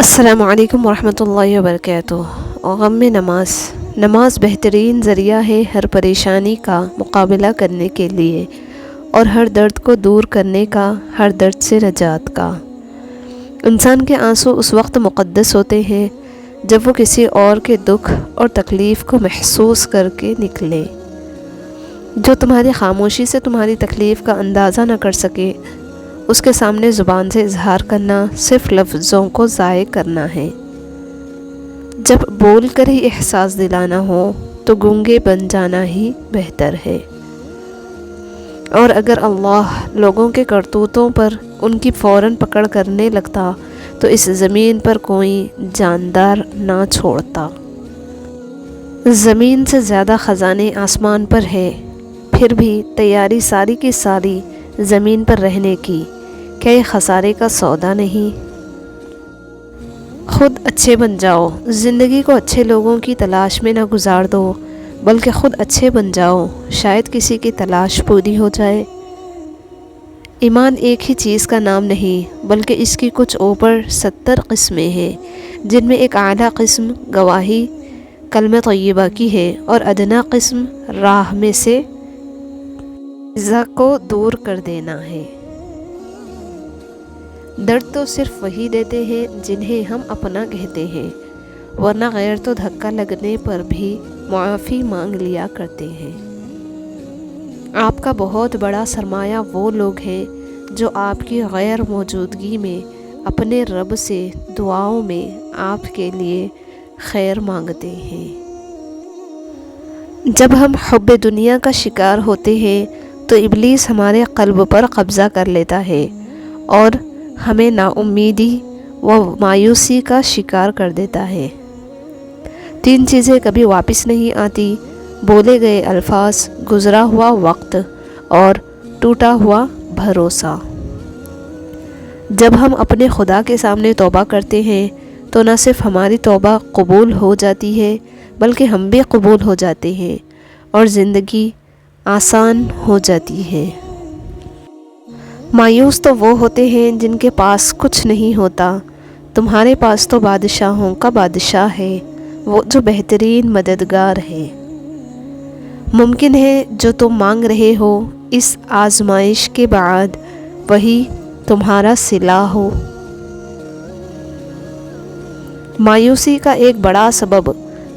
السلام علیکم ورحمۃ اللہ وبرکاتہ۔ غم نماز بہترین ذریعہ ہے ہر پریشانی کا مقابلہ کرنے کے لیے اور ہر درد کو دور کرنے کا، ہر درد سے نجات کا۔ انسان کے آنسو اس وقت مقدس ہوتے ہیں جب وہ کسی اور کے دکھ اور تکلیف کو محسوس کر کے نکلے۔ جو تمہاری خاموشی سے تمہاری تکلیف کا اندازہ نہ کر سکے، اس کے سامنے زبان سے اظہار کرنا صرف لفظوں کو ضائع کرنا ہے۔ جب بول کر ہی احساس دلانا ہو تو گونگے بن جانا ہی بہتر ہے۔ اور اگر اللہ لوگوں کے کرتوتوں پر ان کی فوراً پکڑ کرنے لگتا تو اس زمین پر کوئی جاندار نہ چھوڑتا۔ زمین سے زیادہ خزانے آسمان پر ہے، پھر بھی تیاری ساری کی ساری زمین پر رہنے کی، کیا یہ خسارے کا سودا نہیں؟ خود اچھے بن جاؤ، زندگی کو اچھے لوگوں کی تلاش میں نہ گزار دو، بلکہ خود اچھے بن جاؤ، شاید کسی کی تلاش پوری ہو جائے۔ ایمان ایک ہی چیز کا نام نہیں، بلکہ اس کی کچھ اوپر 70 قسمیں ہیں، جن میں ایک اعلیٰ قسم گواہی کلمہ طیبہ کی ہے اور ادنیٰ قسم راہ میں سے ایذا کو دور کر دینا ہے۔ درد تو صرف وہی دیتے ہیں جنہیں ہم اپنا کہتے ہیں، ورنہ غیر تو دھکا لگنے پر بھی معافی مانگ لیا کرتے ہیں۔ آپ کا بہت بڑا سرمایہ وہ لوگ ہیں جو آپ کی غیر موجودگی میں اپنے رب سے دعاؤں میں آپ کے لیے خیر مانگتے ہیں۔ جب ہم حب دنیا کا شکار ہوتے ہیں تو ابلیس ہمارے قلب پر قبضہ کر لیتا ہے اور ہمیں نا امیدی و مایوسی کا شکار کر دیتا ہے۔ 3 چیزیں کبھی واپس نہیں آتی: بولے گئے الفاظ، گزرا ہوا وقت اور ٹوٹا ہوا بھروسہ۔ جب ہم اپنے خدا کے سامنے توبہ کرتے ہیں تو نہ صرف ہماری توبہ قبول ہو جاتی ہے بلکہ ہم بھی قبول ہو جاتے ہیں اور زندگی آسان ہو جاتی ہے۔ مایوس تو وہ ہوتے ہیں جن کے پاس کچھ نہیں ہوتا، تمہارے پاس تو بادشاہوں کا بادشاہ ہے، وہ جو بہترین مددگار ہے۔ ممکن ہے جو تم مانگ رہے ہو اس آزمائش کے بعد وہی تمہارا صلہ ہو۔ مایوسی کا ایک بڑا سبب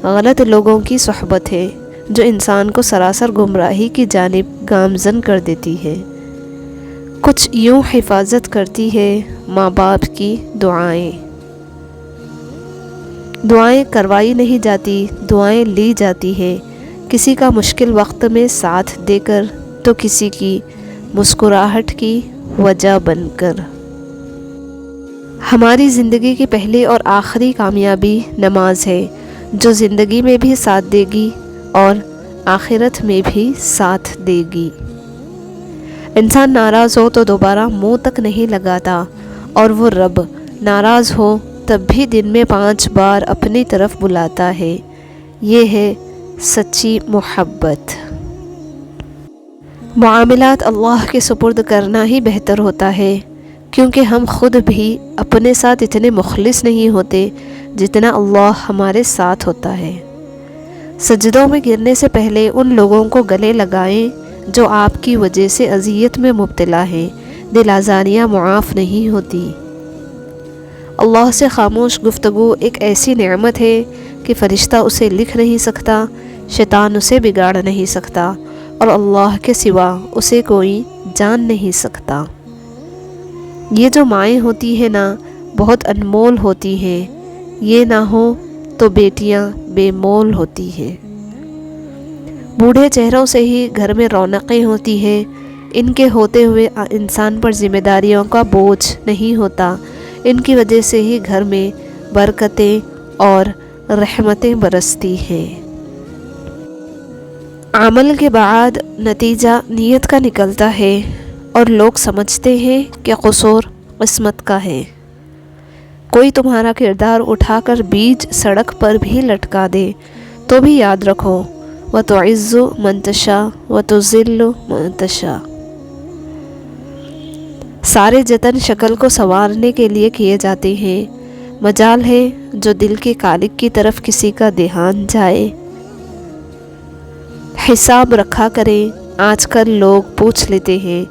غلط لوگوں کی صحبت ہے جو انسان کو سراسر گمراہی کی جانب گامزن کر دیتی ہے۔ کچھ یوں حفاظت کرتی ہے ماں باپ کی دعائیں کروائی نہیں جاتی، دعائیں لی جاتی ہیں، کسی کا مشکل وقت میں ساتھ دے کر تو کسی کی مسکراہٹ کی وجہ بن کر۔ ہماری زندگی کی پہلی اور آخری کامیابی نماز ہے، جو زندگی میں بھی ساتھ دے گی اور آخرت میں بھی ساتھ دے گی۔ انسان ناراض ہو تو دوبارہ منہ تک نہیں لگاتا، اور وہ رب ناراض ہو تب بھی دن میں 5 بار اپنی طرف بلاتا ہے۔ یہ ہے سچی محبت۔ معاملات اللہ کے سپرد کرنا ہی بہتر ہوتا ہے، کیونکہ ہم خود بھی اپنے ساتھ اتنے مخلص نہیں ہوتے جتنا اللہ ہمارے ساتھ ہوتا ہے۔ سجدوں میں گرنے سے پہلے ان لوگوں کو گلے لگائیں جو آپ کی وجہ سے اذیت میں مبتلا ہیں، دل آزاریاں معاف نہیں ہوتی۔ اللہ سے خاموش گفتگو ایک ایسی نعمت ہے کہ فرشتہ اسے لکھ نہیں سکتا، شیطان اسے بگاڑ نہیں سکتا، اور اللہ کے سوا اسے کوئی جان نہیں سکتا۔ یہ جو مائیں ہوتی ہیں نا، بہت انمول ہوتی ہیں، یہ نہ ہو تو بیٹیاں بے مول ہوتی ہیں۔ بوڑھے چہروں سے ہی گھر میں رونقیں ہوتی ہیں، ان کے ہوتے ہوئے انسان پر ذمہ داریوں کا بوجھ نہیں ہوتا، ان کی وجہ سے ہی گھر میں برکتیں اور رحمتیں برستی ہیں۔ عمل کے بعد نتیجہ نیت کا نکلتا ہے اور لوگ سمجھتے ہیں کہ قصور قسمت کا ہے۔ کوئی تمہارا کردار اٹھا کر بیچ سڑک پر بھی لٹکا دے تو بھی یاد رکھو، وَتُعِزُّ مَن تَشَاءُ وَتُذِلُّ مَن تَشَاءُ۔ سارے جتن شکل کو سنوارنے کے لیے کیے جاتے ہیں، مجال ہے جو دل کے خالق کی طرف کسی کا دھیان جائے۔ حساب رکھا کریں۔ آج کل لوگ پوچھ لیتے ہیں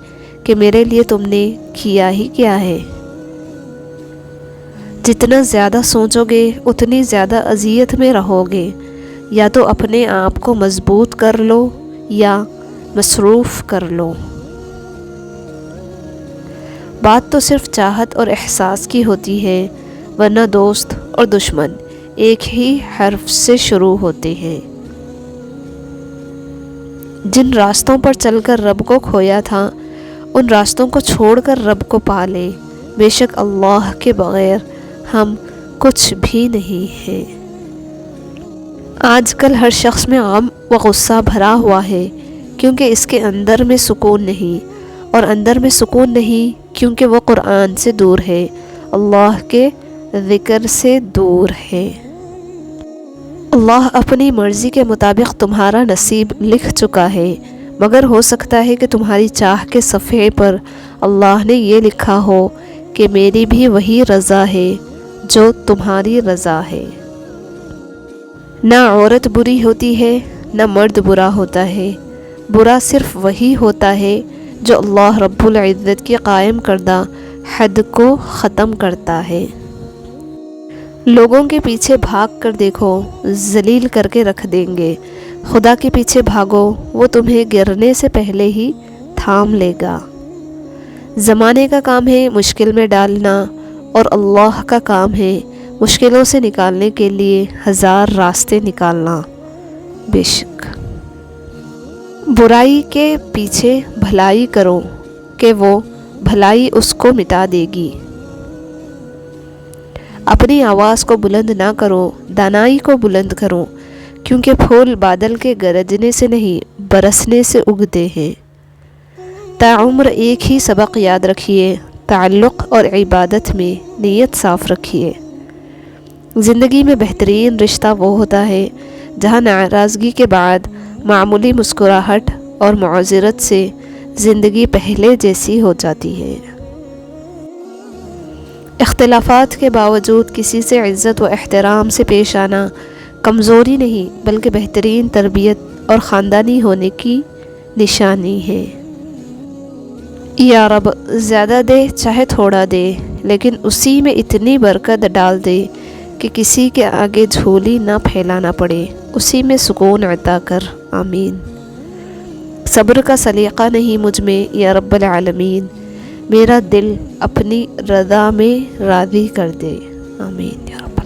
کہ میرے لیے تم نے کیا ہی کیا ہے۔ جتنا زیادہ سوچو گے اتنی زیادہ اذیت میں رہو گے۔ یا تو اپنے آپ کو مضبوط کر لو یا مصروف کر لو۔ بات تو صرف چاہت اور احساس کی ہوتی ہے، ورنہ دوست اور دشمن ایک ہی حرف سے شروع ہوتے ہیں۔ جن راستوں پر چل کر رب کو کھویا تھا ان راستوں کو چھوڑ کر رب کو پا لے۔ بے شک اللہ کے بغیر ہم کچھ بھی نہیں ہیں۔ آج کل ہر شخص میں غم و غصہ بھرا ہوا ہے کیونکہ اس کے اندر میں سکون نہیں، اور اندر میں سکون نہیں کیونکہ وہ قرآن سے دور ہے، اللہ کے ذکر سے دور ہے۔ اللہ اپنی مرضی کے مطابق تمہارا نصیب لکھ چکا ہے، مگر ہو سکتا ہے کہ تمہاری چاہ کے صفحے پر اللہ نے یہ لکھا ہو کہ میری بھی وہی رضا ہے جو تمہاری رضا ہے۔ نہ عورت بری ہوتی ہے نہ مرد برا ہوتا ہے، برا صرف وہی ہوتا ہے جو اللہ رب العزت کی قائم کردہ حد کو ختم کرتا ہے۔ لوگوں کے پیچھے بھاگ کر دیکھو، ذلیل کر کے رکھ دیں گے۔ خدا کے پیچھے بھاگو، وہ تمہیں گرنے سے پہلے ہی تھام لے گا۔ زمانے کا کام ہے مشکل میں ڈالنا، اور اللہ کا کام ہے مشکلوں سے نکالنے کے لیے ہزار راستے نکالنا۔ بے شک برائی کے پیچھے بھلائی کرو کہ وہ بھلائی اس کو مٹا دے گی۔ اپنی آواز کو بلند نہ کرو، دانائی کو بلند کرو، کیونکہ پھول بادل کے گرجنے سے نہیں برسنے سے اگتے ہیں۔ تعمر ایک ہی سبق یاد رکھیے، تعلق اور عبادت میں نیت صاف رکھیے۔ زندگی میں بہترین رشتہ وہ ہوتا ہے جہاں ناراضگی کے بعد معمولی مسکراہٹ اور معذرت سے زندگی پہلے جیسی ہو جاتی ہے۔ اختلافات کے باوجود کسی سے عزت و احترام سے پیش آنا کمزوری نہیں بلکہ بہترین تربیت اور خاندانی ہونے کی نشانی ہے۔ یا رب زیادہ دے چاہے تھوڑا دے، لیکن اسی میں اتنی برکت ڈال دے کہ کسی کے آگے جھولی نہ پھیلانا پڑے، اسی میں سکون عطا کر، آمین۔ صبر کا سلیقہ نہیں مجھ میں یا رب العالمین، میرا دل اپنی رضا میں راضی کر دے، آمین یا رب۔